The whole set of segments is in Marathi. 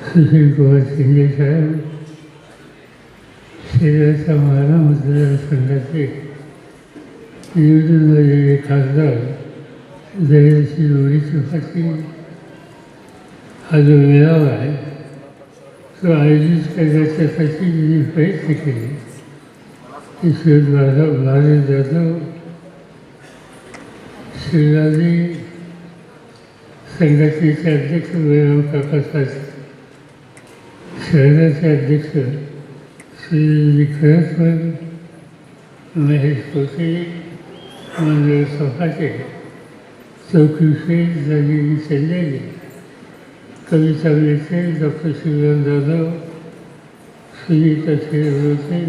सुशील कुमार शिंदे साहेब शरीराच्या मारा मतदारसंघाचे निवडून आलेले खासदार जयश्री जोडीची फाशी हा जो मेळावा आहे तो आयोजित करण्याच्यासाठी त्यांनी प्रयत्न केले. ईश्वर भारत जाधव, शिवराजी संघटनेचे अध्यक्ष वैभव काकासाहेब, शहराचे अध्यक्ष श्री खरसवर, महेश कोसे, मंगळ सफाटे, चौकीशे जागी चंदेले, कविता मेटे, डॉक्टर शिवराम जाधव, सुनीता शेरवते,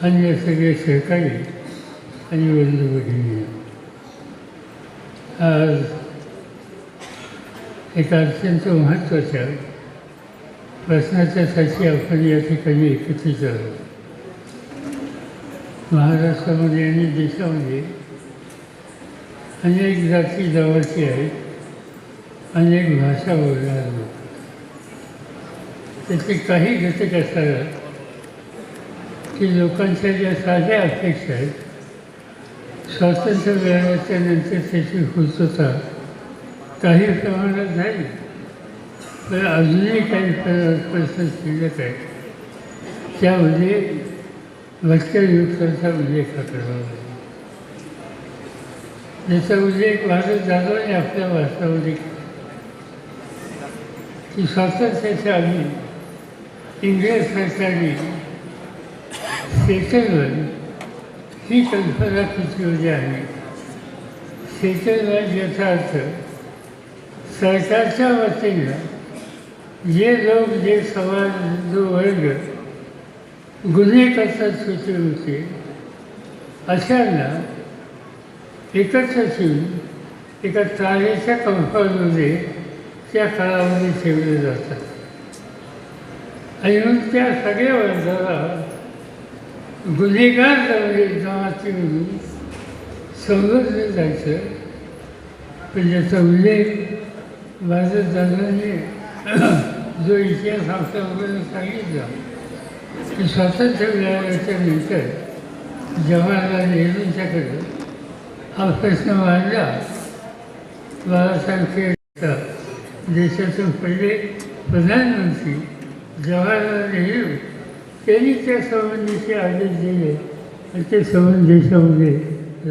अन्य सगळे सहकारी आणि बंधू भगिनी, आज एका अत्यंत महत्त्वाच्या प्रश्नाच्यासाठी आपण या ठिकाणी एकत्रित आहोत. महाराष्ट्रामध्ये आणि देशामध्ये अनेक जाती जवळची आहेत, अनेक भाषा बोलणारे लोक. त्याचे काही घटक असतात की लोकांच्या ज्या साध्या अपेक्षा आहेत, स्वातंत्र्य मिळाल्याच्या नंतर त्याची पूर्तता काही प्रमाणात झाली, पण अजूनही काही प्रश्न शिल्लक आहेत. त्यामध्ये भटक्या युवकांचा उल्लेख करावा लागेल. ज्याचा उल्लेख भारत जाधवने आपल्या भाषणामध्ये केला की स्वातंत्र्याच्या आधी इंग्रज सरकारने सेटलमेंट ही कल्पना सुचवली आहे. सेटलमेंट याचा अर्थ सरकारच्या वतीनं जे लोक, जे समाज, जो वर्ग गुन्हे करतात सुचले होते, अशांना एकत्र ठेवून एका तारेच्या कंपाऊंडमध्ये त्या काळामध्ये ठेवले जातात आणि मग त्या सगळ्या वर्गाला गुन्हेगार जमाती म्हणून संबोधलं जायचं. पण ज्याचा उल्लेख भारत जाधवांनी जो इतिहास आपल्याबरोबर सांगितला की स्वातंत्र्य मिळाल्याच्या नंतर जवाहरलाल नेहरूंच्याकडे हा प्रश्न मांडला. बाळासाहेब देशाचे पहिले प्रधानमंत्री जवाहरलाल नेहरू त्यांनी त्या संबंधीचे आदेश दिले आणि ते संबंध देशामध्ये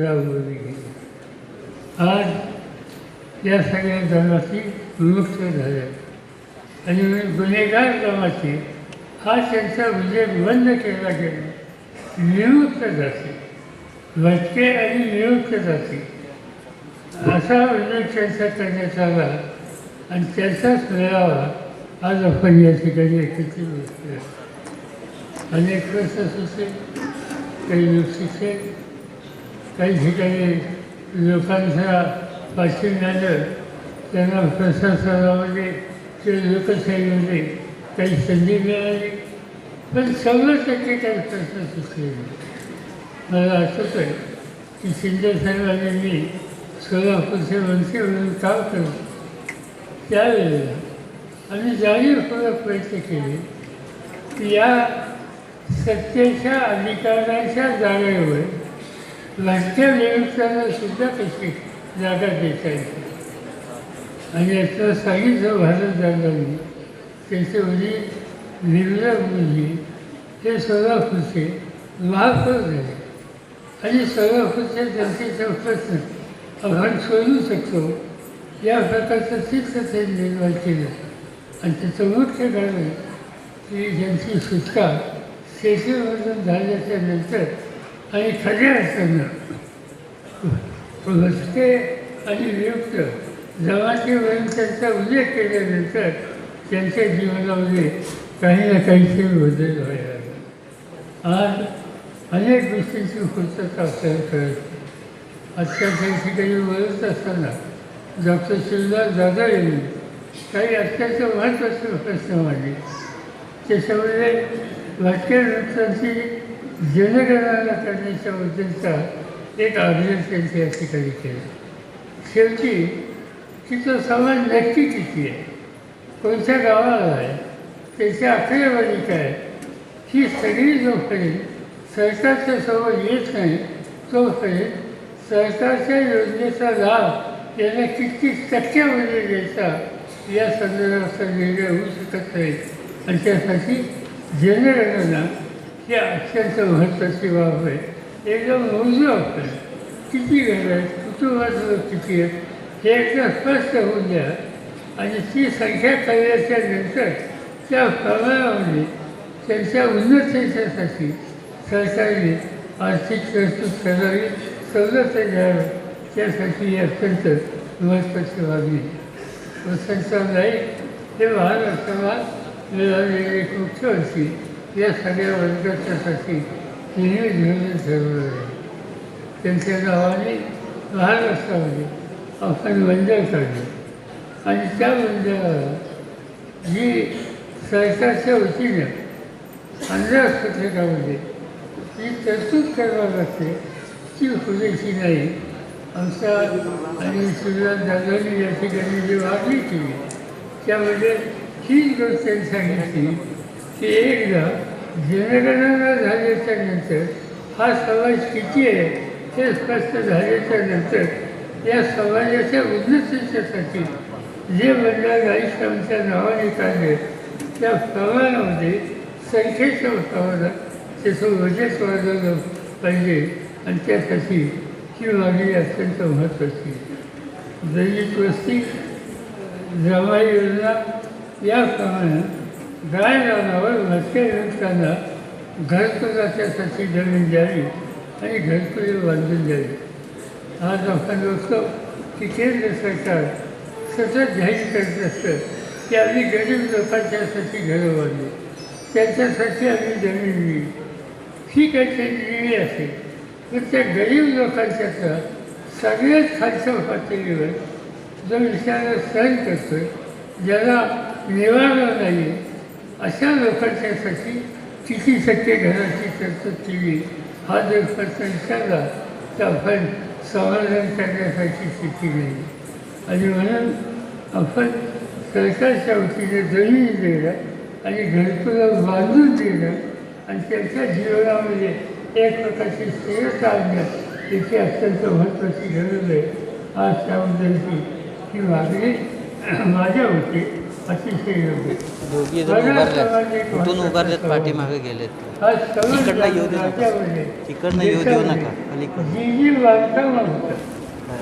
राबवले गेले. आज या सगळ्या जमाती विमुक्त झाल्या आणि गुन्हेगार जमाती हा त्यांचा उल्लेख बंद केला गेला. विमुक्त जाती, भटके आणि विमुक्त जाती असा उल्लेख त्यांचा करण्यात आला आणि त्याचाच मेळावा आज आपण या ठिकाणी एकत्रित बसलो. अनेक प्रश्न सुचले, काही लोकशिक्षे, काही ठिकाणी लोकांच्या पाठिंब्यानं त्यांना प्रशासनामध्ये किंवा लोकशाहीमध्ये काही संधी मिळाली, पण 100% काही प्रश्न सुचले नाही. मला आठवतं आहे की शिंदे साहेबांनी मी सोलापूरचे मंत्री म्हणून काम करतो त्यावेळेला आम्ही जाणीवपूर्वक प्रयत्न केले की या सत्तेच्या अधिकाराच्या जागेवर भटक्या नियुक्त्यांना सुद्धा कशी जागा देता येते. आणि याचं सांगितलं भारत जाधवांनी. त्याचे वडील निर्मला मुली हे सोलापूरचे महापौर झाले आणि सोलापूरच्या जनतेचा प्रश्न आपण सोडवू शकतो या प्रकारचं चित्र त्यांनी निर्माण केलं. आणि त्याचं मुख्य कारण की ज्यांची सुटका सेटलमधून झाल्याच्या नंतर आणि खऱ्या अर्थानं भटके आणि नियुक्त जमातीवरून त्यांचा उल्लेख केल्यानंतर त्यांच्या जीवनामध्ये काही ना काहीतरी बदल व्हायला लागला. आज अनेक गोष्टींची पूर्तता आपल्याला करायची. आजच्या काही ठिकाणी बोलत असताना डॉक्टर शिवराम जाधव यांनी काही अत्यंत महत्त्वाचे प्रश्न मांडले. त्याच्यामध्ये भटक्या वृत्तांची जनगणना करण्याच्या बद्दलचा एक आग्रह त्यांनी या ठिकाणी केला. शेवटी तिचा समाज नक्की किती आहे कोणत्या गावाला आहे, त्याची आकडेवारी काय, ही सगळी जोपर्यंत सरकारच्या समोर येत नाही तोपर्यंत सरकारच्या योजनेचा लाभ यांना किती टक्क्यामध्ये द्यायचा या संदर्भाचा निर्णय होऊ शकत नाही. आणि त्यासाठी जनगणना ही अत्यंत महत्त्वाची बाब आहे. एकदम मोजू आपण किती घरं आहेत, कुटुंबाचं किती आहेत हे एकदा स्पष्ट होऊन द्या. आणि ती संख्या कळल्याच्या नंतर त्या प्रमाणामध्ये त्यांच्या उन्नतीच्यासाठी सरकारने आर्थिक तरतूद करावी, सवलत द्यावी. त्यासाठी ही अत्यंत महत्त्वाची बाबी. वसंतराव नाईक हे महाराष्ट्राला मिळालेले एक मुख्यमंत्री या सगळ्या वर्गाच्यासाठी नेहमी घेऊन ठरवलं आहे. त्यांच्या नावाने महाराष्ट्रामध्ये आपण मंडळ काढलं आणि त्या मंडळाला जी सरकारच्या वतीनं अंदाजपत्रकामध्ये जी तरतूद करावी लागते ती पुरेशी नाही. आमचा आणि सुरुवात दादांनी या ठिकाणी जी मागणी केली त्यामध्ये हीच गोष्ट त्यांनी सांगितली की एकदा जनगणना झाल्याच्या नंतर हा समाज किती आहे हे स्पष्ट झाल्याच्या नंतर या समाजाच्या उन्नतीच्यासाठी जे मंडळ आयुष्याच्या नावाने काढले त्या प्रमाणामध्ये संख्येच्या प्रमाणात त्याचं बजेट वाढवलं पाहिजे. आणि त्यासाठी ही मागणी अत्यंत महत्त्वाची. दैनिक वस्ती जमा योजना याप्रमाणे गाय रानावर मत्स्य युवकांना घरकुलाच्यासाठी जमीन द्यावी आणि घरकुले बांधून द्यावी. आज आपण बघतो की केंद्र सरकार सतत जाहीर करत असतं की आम्ही गरीब लोकांच्यासाठी घरं बांधली, त्यांच्यासाठी आम्ही जमीन दिली. ही काही दिली असेल तर त्या गरीब लोकांच्याचा सगळ्यात खालच्या पातळीवर जो विचार सहन करतो आहे, ज्याला निवारा नाही आहे, अशा लोकांच्यासाठी किती टक्के घराची तरतूद केली हा जर प्रश्न विचारला तर आपण समाधान करण्यासाठी स्थिती नाही. आणि म्हणून आपण सरकारच्या वतीने जमीन देणं आणि घरकुलं बांधून देणं आणि त्यांच्या जीवनामध्ये एक प्रकारची स्थिरता आणणं याची अत्यंत महत्त्वाची गरज आहे. आज त्याबद्दलची ही मागणी माझ्या होती अतिशय योग्य. कुठून उभारलेत, पाठीमागे गेलेत, इकडनं येऊ देऊ नका, इकडनं येऊ देऊ नका, जी जी बांधकामं होतात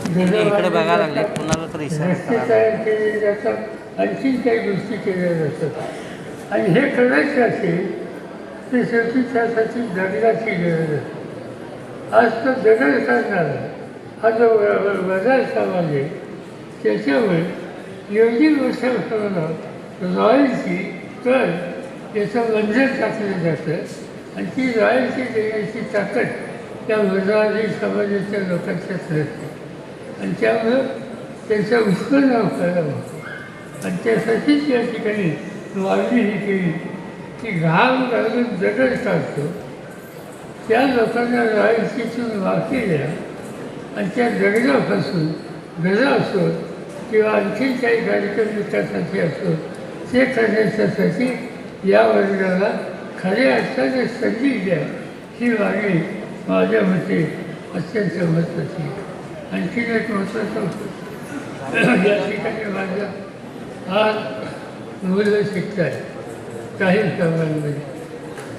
इकडे बघायला लागले, कुणाला तर रस्ते तयार केले जातात, आणखी काही गोष्टी केल्या जातात. आणि हे करायचे असेल तर शेवटी त्यासाठी दगडाची गरज असते. आज तो दगड करणारा हा जो बाजार समाज आहे त्याच्यावर एवढी मोठ्या प्रमाणात रॉयल्टी कर याचं बंधन टाकलं जातं आणि ती रॉयल्टी देण्याची ताकद त्या वजारी समाजाच्या लोकांच्याच नसते. आणि त्यामुळं त्यांचं उत्पन्न करावं आणि त्यासाठीच या ठिकाणी मागणी ही केली की घाम घालून दगड काढतो त्या लोकांना रॉयल्टीतून माफी द्या आणि त्या दगडापासून घरं असो किंवा आणखी काही कार्यक्रम विकासाचे असो ते करण्याच्यासाठी या वर्गाला खऱ्या अर्थाने संधी द्या ही मागणी माझ्या मते अत्यंत महत्त्वाची. आणखीन एक महत्त्वाचं होतं या ठिकाणी माझं आज मुलं शिकत आहे काही प्रमाणामध्ये.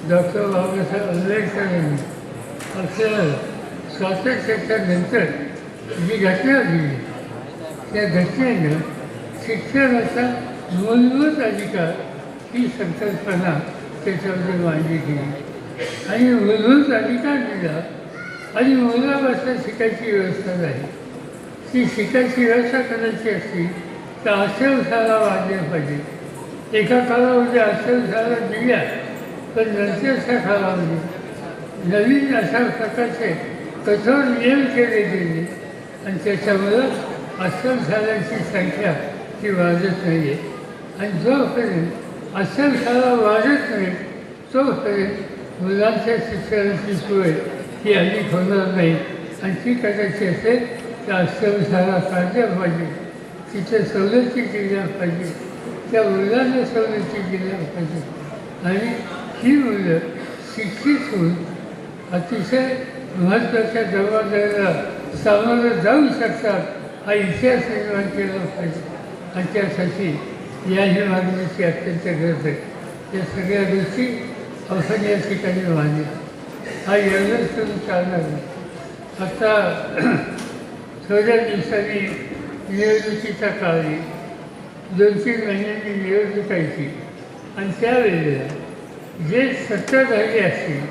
डॉक्टर बाबासाहेब आंबेडकर यांनी आपल्या स्वातंत्र्याच्या नंतर जी घटना दिली त्या घटनेनं शिक्षणाचा मूलभूत अधिकार ही संकल्पना त्याच्यामध्ये मांडली गेली आणि मूलभूत अधिकार दिला आणि मुलापासून शिकायची व्यवस्था नाही. ती शिकायची व्यवस्था करायची असती तर आश्रमशाळा वाढल्या पाहिजे. एका कालामध्ये आश्रमशाळा दिल्या पण नंतरच्या कालामध्ये नवीन अशा प्रकारचे कठोर नियम केले गेले आणि त्याच्यामुळं आश्रमशाळांची संख्या ही वाढत नाही आहे. आणि जोपर्यंत आश्रमशाळा वाढत नाही तोपर्यंत मुलांच्या शिक्षणाची सोय ही अधिक होणार नाही. आणि ती करायची असेल तर आश्रमशाळा काढल्या पाहिजे, तिथे सवलती केल्या पाहिजे. त्या मुलांना सवलती दिल्या पाहिजे आणि ही मुलं शिक्षित होऊन अतिशय महत्त्वाच्या जबाबदारीला सामोरं जाऊ शकतात हा इतिहास निर्माण केला पाहिजे आणि त्यासाठी याही मागणीची अत्यंत गरज आहे. या सगळ्या गोष्टी आपण या ठिकाणी मानल्या हा एवढंच करून चालणार नाही. आता थोड्या दिवसांनी निवडणुकीचा काळ येईल. 2-3 महिन्यांनी निवडणूक यायची आणि त्यावेळेला जे सत्ताधारी असतील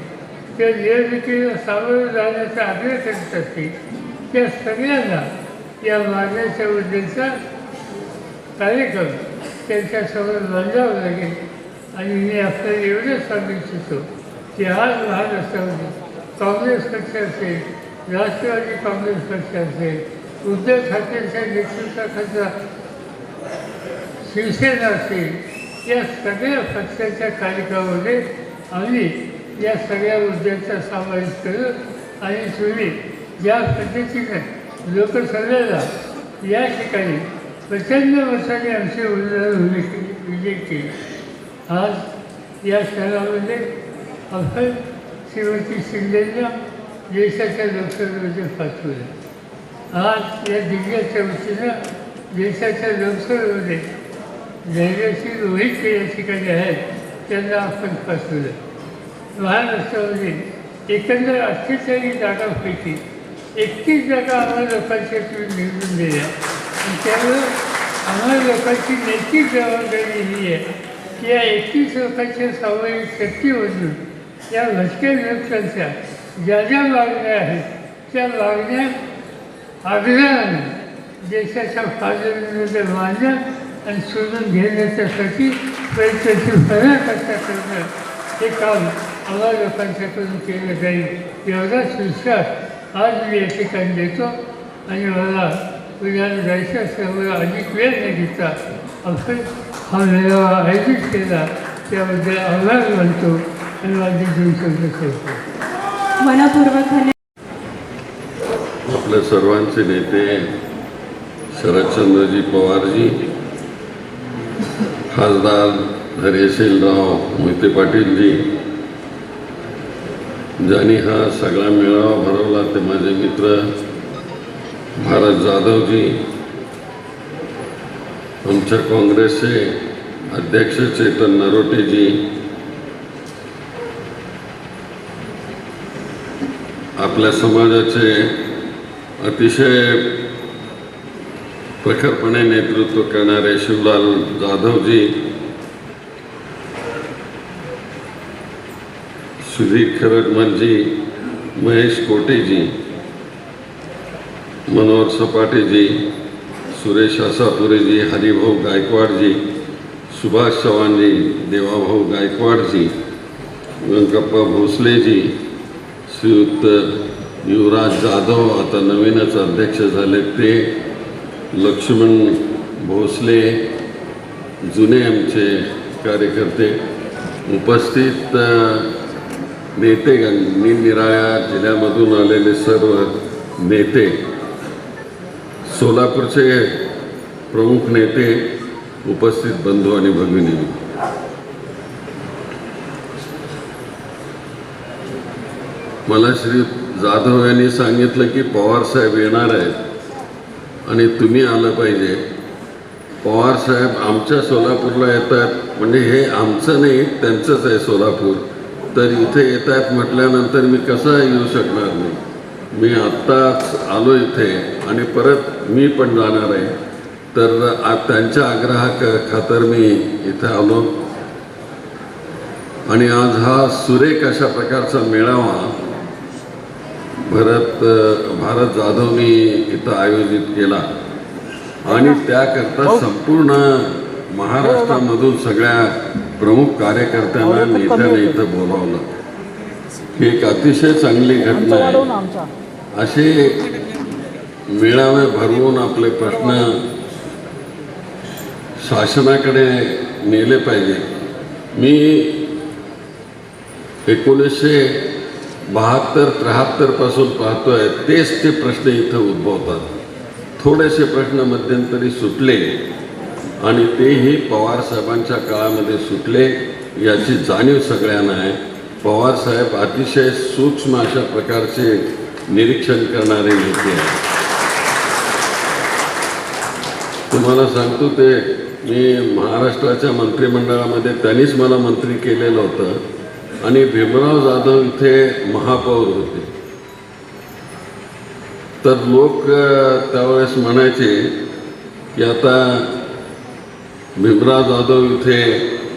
त्या निवडणुकीला सामोरं जाण्याचा आग्रह करत असतील त्या सगळ्यांना या मागण्याच्या उद्देशाचा कार्यक्रम त्यांच्यासमोर मांडावं लागेल. आणि मी आपल्याला एवढंच सांगू इच्छितो की आज लहान असताना काँग्रेस पक्ष असेल, राष्ट्रवादी काँग्रेस पक्ष असेल, उद्धव ठाकरेंच्या नेतृत्वाखालचा शिवसेना असेल, या सगळ्या पक्षाच्या कार्यक्रमामध्ये आम्ही या सगळ्या मुद्द्यांचा समावेश करू आणि तुम्ही ज्या पद्धतीने लोकसभेला या ठिकाणी प्रचंड मताने आमचे उमेदवार विजय केले. आज या शहरामध्ये आपण श्रीमती शिंदेंना देशाच्या लोकसभेमध्ये पाठवलं. आज या दिग्गजच्या वतीनं देशाच्या लोकसभेमध्ये धैर्यशील रोहित या ठिकाणी आहेत त्यांना आपण पाठवलं. महाराष्ट्रामध्ये एकंदर 48 जागांपैकी 31 जागा आम्हाला लोकांच्या निवडून दिल्या आणि त्यामुळं आम्हाला लोकांची नैतिक जबाबदारी ही आहे की या 31 लोकांच्या सामायिक शक्तीमधून या भटक्या लोकांच्या ज्या ज्या मागण्या आहेत त्या मागण्या आग्रहानं देशाच्या पातळीमध्ये मांडणं आणि शोधून घेण्याच्यासाठी प्रयत्नशील पराकाष्ठा करणं हे काम आम्हा लोकांच्याकडून केलं जाईल एवढाच विश्वास आज मी या ठिकाणी देतो. आणि मला उद्याला जायचं असल्यामुळे अधिक वेळ न घेता आपण हा मेळावा आयोजित केला त्याबद्दल आभार मानतो आणि माझी 2 शब्द सोडतो. मनपूर्वक आपल्या सर्वांचे नेते शरदचंद्रजी पवारजी, खासदार धैर्यशीलराव मोहिते पाटीलजी, ज्यांनी हा सगळा मेळावा भरवला ते माझे मित्र भारत जाधवजी, आमच्या काँग्रेसचे अध्यक्ष चेतन नरोटेजी, आपल्या समाजाचे अतिशय प्रखरपणे नेतृत्व करणारे शिवलाल जाधवजी, सुधीर खरगमलजी, महेश कोटेजी, मनोहर सपाटेजी, सुरेश आसापुरेजी, हरिभाऊ गायकवाडजी, सुभाष चव्हाणजी, देवाभाऊ गायकवाडजी, व्यंकप्पा भोसलेजी, श्रीयुक्त युवराज जाधव आता नवीनच अध्यक्ष झाले ते, लक्ष्मण भोसले, जुने आमचे कार्यकर्ते, उपस्थित नेतेगण, निरनिराळ्या जिल्ह्यामधून आलेले सर्व नेते, सोलापूरचे प्रमुख नेते, उपस्थित बंधू आणि भगिनी, मला श्री जाधव यांनी सांगितलं की पवार साहेब येणार आहेत आणि तुम्ही आलं पाहिजे. पवार साहेब आमच्या सोलापूरला येतात म्हणजे हे आमचं नाही त्यांचंच आहे सोलापूर, तर इथे येत आहेत म्हटल्यानंतर मी कसं येऊ शकणार नाही. मी आत्ताच आलो इथे आणि परत मी पण जाणार आहे, तर त्यांच्या आग्रहाखातर मी इथे आलो. आणि आज हा सुरेख अशा प्रकारचा मेळावा भारत जाधवनी इथं आयोजित केला आणि त्याकरता संपूर्ण महाराष्ट्रामधून सगळ्या प्रमुख कार्यकर्त्यांना नेत्यांना इथं बोलावलं. ही एक अतिशय चांगली घटना आहे. असे मेळावे भरवून आपले प्रश्न शासनाकडे नेले पाहिजे. मी 1972-73 पासून पाहतोय तेच ते प्रश्न इथं उद्भवतात. थोडेसे प्रश्न मध्यंतरी सुटले आणि तेही पवारसाहेबांच्या काळामध्ये सुटले याची जाणीव सगळ्यांना आहे. पवारसाहेब अतिशय सूक्ष्म अशा प्रकारचे निरीक्षण करणारे नेते आहेत. तुम्हाला सांगतो ते मी महाराष्ट्राच्या मंत्रिमंडळामध्ये त्यांनीच मला मंत्री केलेलं होतं आणि भीमराव जाधव इथे महापौर होते. तर लोक त्यावेळेस म्हणायचे की आता भीमराव जाधव इथे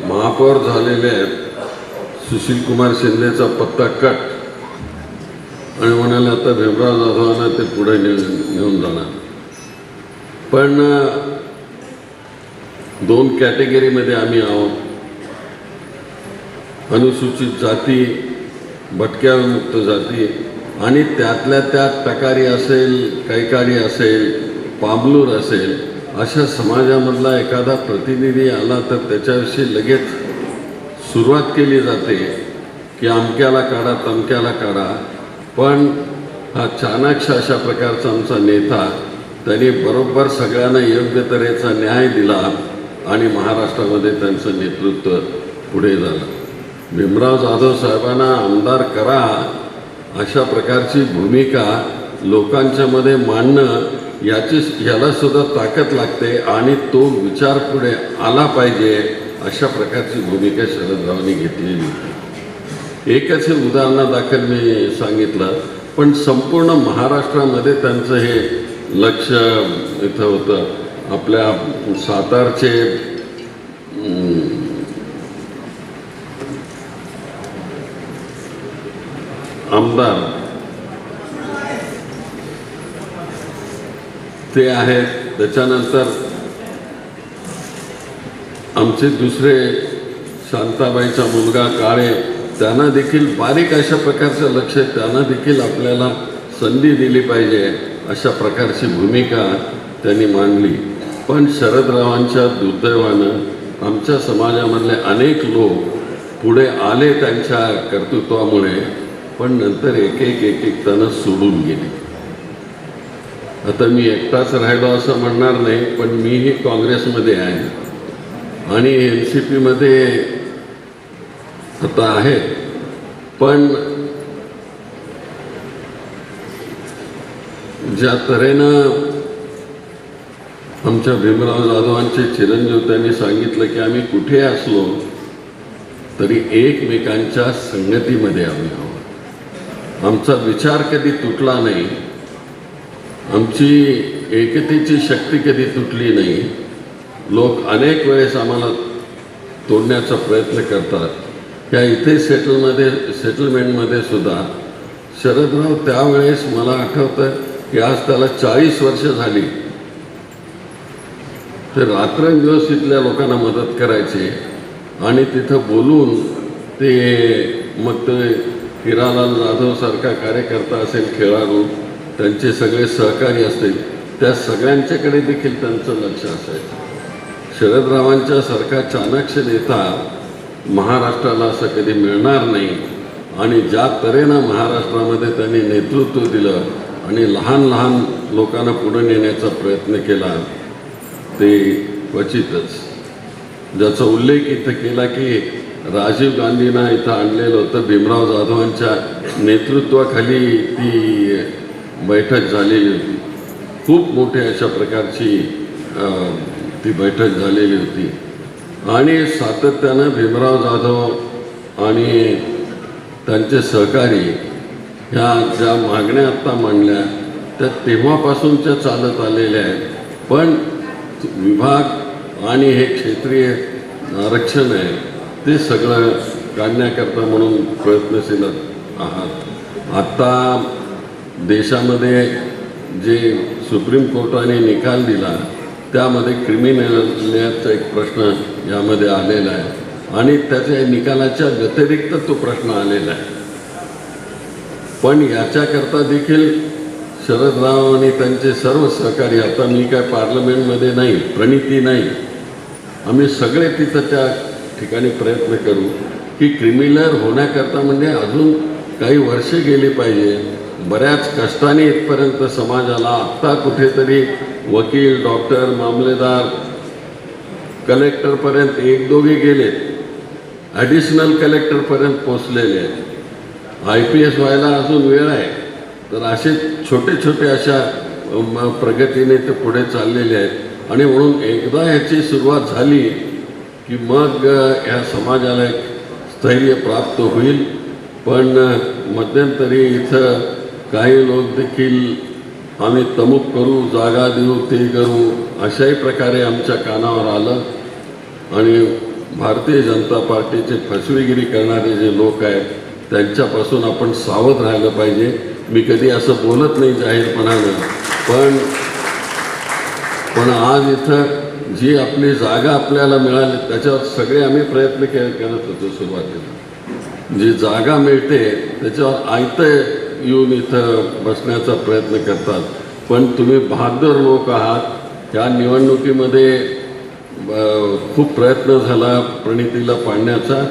महापौर झालेले आहेत, सुशीलकुमार शिंदेचा पत्ता कट, आणि म्हणाले आता भीमराव जाधवांना ते पुढे नेऊन जाणार. पण 2 कॅटेगरीमध्ये आम्ही आहोत. अनुसूचित जाती, भटक्या विमुक्त जाती आणि त्यातल्या त्यात टकारी असेल, कैकाडी असेल, पाबलूर असेल, अशा समाजामधला एखादा प्रतिनिधी आला तर त्याच्याविषयी लगेच सुरुवात केली जाते की अमक्याला काढा, तमक्याला काढा. पण हा चाणाक्ष अशा प्रकारचा आमचा नेता, त्यांनी बरोबर सगळ्यांना योग्य तऱ्हेचा न्याय दिला आणि महाराष्ट्रामध्ये त्यांचं नेतृत्व पुढे झालं. भीमराव जाधव साहेबांना आमदार करा अशा प्रकारची भूमिका लोकांच्या मध्ये मांडणं याला सुद्धा ताकद लागते आणि तो विचार पुढे आला पाहिजे अशा प्रकारची भूमिका शरदरावांनी घेतलेली होती. एकच हे उदाहरणादाखल मी सांगितलं, पण संपूर्ण महाराष्ट्रामध्ये त्यांचं हे लक्ष इथं होतं. आपल्या सातारचे आमदार ते आहेत. त्याच्यानंतर आमचे दुसरे शांताबाईचा मुलगा काळे, त्यांना देखील बारीक अशा प्रकारचं लक्ष, त्यांना देखील आपल्याला संधी दिली पाहिजे अशा प्रकारची भूमिका त्यांनी मांडली. पण शरदरावांच्या दुर्दैवानं आमच्या समाजामधले अनेक लोक पुढे आले त्यांच्या कर्तृत्वामुळे, पण नंतर एक एक त्यांना सोडून गेले. आता मी एकटाच राहिलो असं म्हणणार नाही, पण मीही काँग्रेसमध्ये आहे आणि NCP मध्ये आता आहे. पण ज्या तऱ्हेनं आमच्या भीमराव जाधवांचे चिरंजीव त्यांनी सांगितलं की आम्ही कुठे असलो तरी एकमेकांच्या संगतीमध्ये आम्ही आहोत. आमचा विचार कधी तुटला नाही, आमची एकतेची शक्ती कधी तुटली नाही. लोक अनेक वेळेस आम्हाला तोडण्याचा प्रयत्न करतात. त्या इथे सेटलमेंटमध्ये सुद्धा शरदराव त्यावेळेस मला आठवतं की आज त्याला 40 वर्ष झाली, ते रात्रंदिवस इथल्या लोकांना मदत करायचे आणि तिथं बोलून ते मग ते हिरालाल जाधवसारखा कार्यकर्ता असेल, खेळाडू, त्यांचे सगळे सहकारी असतील, त्या सगळ्यांच्याकडे देखील त्यांचं लक्ष असायचं. शरदरावांच्या सारखा चाणक्य नेता महाराष्ट्राला असं कधी मिळणार नाही आणि ज्या तऱ्हेनं महाराष्ट्रामध्ये त्यांनी नेतृत्व दिलं आणि लहान लहान लोकांना पुढे नेण्याचा प्रयत्न केला ते क्वचितच. ज्याचा उल्लेख इथं केला की राजीव गांधींना इथं आणलेलं होतं, भीमराव जाधवांच्या नेतृत्वाखाली ती बैठक झालेली होती. खूप मोठी अशा प्रकारची ती बैठक झालेली होती आणि सातत्यानं भीमराव जाधव आणि त्यांचे सहकारी ह्या ज्या मागण्या आत्ता मांडल्या त्या तेव्हापासूनच्या चालत आलेल्या आहेत. पण विभाग आणि हे क्षेत्रीय आरक्षण आहे ते सगळं काढण्याकरता म्हणून प्रयत्नशील आहात. आत्ता देशामध्ये जे सुप्रीम कोर्टाने निकाल दिला त्यामध्ये क्रिमिनलचा एक प्रश्न यामध्ये आलेला आहे आणि त्याच्या निकालाच्या व्यतिरिक्त तो प्रश्न आलेला आहे. पण याच्याकरता देखील शरदराव आणि त्यांचे सर्व सहकारी, आता मी काय पार्लमेंटमध्ये नाही, प्रणिती नाही, आम्ही सगळे तिथं त्या ठिकाणी प्रयत्न करू की क्रिमिनल होण्याकरता म्हणजे अजून काही वर्षे गेली पाहिजे. बऱ्याच कष्टाने इथपर्यंत समाजाला आत्ता कुठेतरी वकील, डॉक्टर, मामलेदार कलेक्टरपर्यंत एक दोघे गेलेत, ॲडिशनल कलेक्टरपर्यंत पोचलेले आहेत. IPS व्हायला अजून वेळ आहे. तर असे छोटे छोटे अशा प्रगतीने ते पुढे चाललेले आहेत. आणि म्हणून एकदा ह्याची सुरुवात झाली की मग ह्या समाजाला एक स्थैर्य प्राप्त होईल. पण मध्यंतरी इथं काही लोक देखील आम्ही तमुक करू, जागा देऊ, ते करू अशाही प्रकारे आमच्या कानावर आलं. आणि भारतीय जनता पार्टीचे फसवेगिरी करणारे जे लोक आहेत त्यांच्यापासून आपण सावध राहिलं पाहिजे. मी कधी असं बोलत नाही जाहीरपणानं, पण आज इथं जी आपली जागा आपल्याला मिळाली त्याच्यावर सगळे आम्ही प्रयत्न करत होतो. सुरुवातीला जी जागा मिळते त्याच्यावर आयतं येऊन इथं बसण्याचा प्रयत्न करतात. पण तुम्ही बहादूर लोक आहात. ह्या निवडणुकीमध्ये खूप प्रयत्न झाला प्रणितीला पाडण्याचा,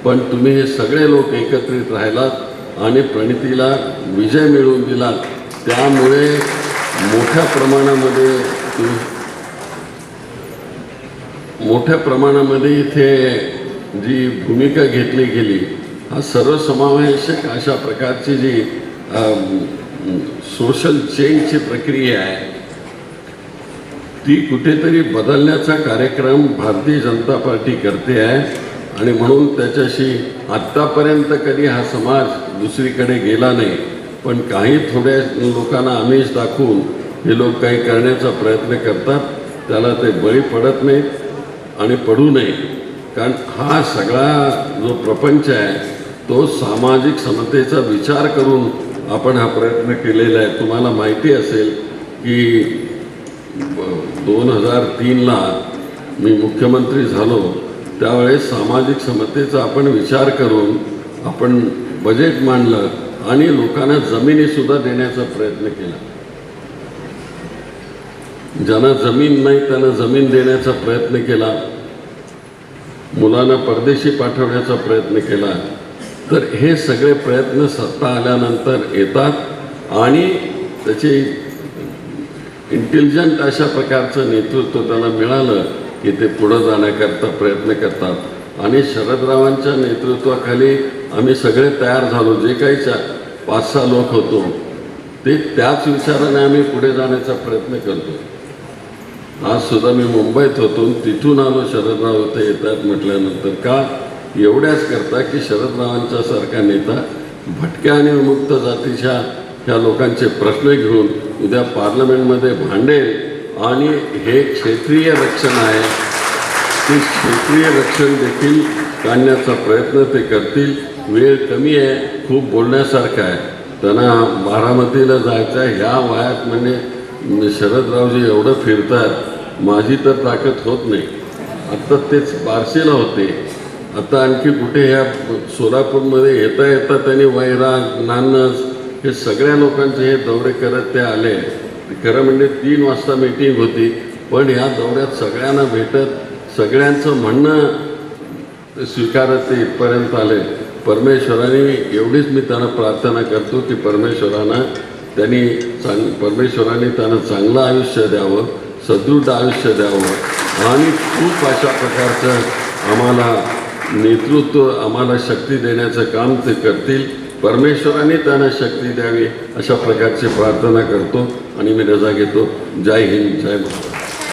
पण तुम्ही हे सगळे लोक एकत्रित राहिलात आणि प्रणितीला विजय मिळवून दिलात. त्यामुळे मोठ्या प्रमाणामध्ये इथे जी भूमिका घेतली गेली, हा सर्वसमावेशक अशा प्रकारची जी सोशल चेंजची प्रक्रिया आहे ती कुठेतरी बदलण्याचा कार्यक्रम भारतीय जनता पार्टी करते आहे. आणि म्हणून त्याच्याशी आत्तापर्यंत कधी हा समाज दुसरीकडे गेला नाही. पण काही थोड्या लोकांना आमिष दाखवून हे लोक काही करण्याचा प्रयत्न करतात. त्याला ते बळी पडत नाहीत आणि पडू नये. कारण हा सगळा जो प्रपंच आहे तो सामाजिक समतेचा विचार करून आपण हा प्रयत्न केलेला आहे. तुम्हाला माहिती असेल की 2003ला मी मुख्यमंत्री झालो त्यावेळेस सामाजिक समतेचा आपण विचार करून आपण बजेट मांडलं आणि लोकांना जमिनीसुद्धा देण्याचा प्रयत्न केला. ज्यांना जमीन नाही त्यांना जमीन देण्याचा प्रयत्न केला. मुलांना परदेशी पाठवण्याचा प्रयत्न केला. तर हे सगळे प्रयत्न सत्ता आल्यानंतर येतात आणि त्याचे इंटेलिजंट अशा प्रकारचं नेतृत्व त्यांना मिळालं की ते पुढं जाण्याकरता प्रयत्न करतात. आणि शरदरावांच्या नेतृत्वाखाली आम्ही सगळे तयार झालो. जे काही 5-6 लोक होतो ते त्याच विचाराने आम्ही पुढे जाण्याचा प्रयत्न करतो. आज सुद्धा मी मुंबईत होतो, तिथून आलो. शरदराव इथे येतात म्हटल्यानंतर का एवढ्याच करता की शरदरावांच्या सारखा नेता भटक्या आणि विमुक्त जातीच्या ह्या लोकांचे प्रश्न घेऊन उद्या पार्लमेंटमध्ये भांडेल. आणि हे क्षेत्रीय रक्षण आहे, ते क्षेत्रीय रक्षण देखील काढण्याचा प्रयत्न ते करतील. वेळ कमी आहे, खूप बोलण्यासारखं आहे. त्यांना बारामतीला जायचं आहे. ह्या वयात म्हणजे शरदरावजी एवढं फिरतात, माझी तर ताकद होत नाही. आत्ता तेच बार्शीला होते, आता आणखी कुठे ह्या सोलापूरमध्ये येता येता त्यांनी वैराग, नानस हे सगळ्या लोकांचे हे दौरे करत ते आले. खरं म्हणजे 3 वाजता मीटिंग होती, पण ह्या दौऱ्यात सगळ्यांना भेटत सगळ्यांचं म्हणणं स्वीकारत ते इथपर्यंत आले. परमेश्वराने एवढीच मी त्यांना प्रार्थना करतो की परमेश्वराने त्यांना चांगलं आयुष्य द्यावं, सदृढ आयुष्य द्यावं आणि खूप अशा प्रकारचं आम्हाला नेतृत्व, आम्हाला शक्ती देण्याचं काम ते करतील. परमेश्वराने त्यांना शक्ती द्यावी अशा प्रकारची प्रार्थना करतो आणि मी रजा घेतो. जय हिंद, जय महाराष्ट्र.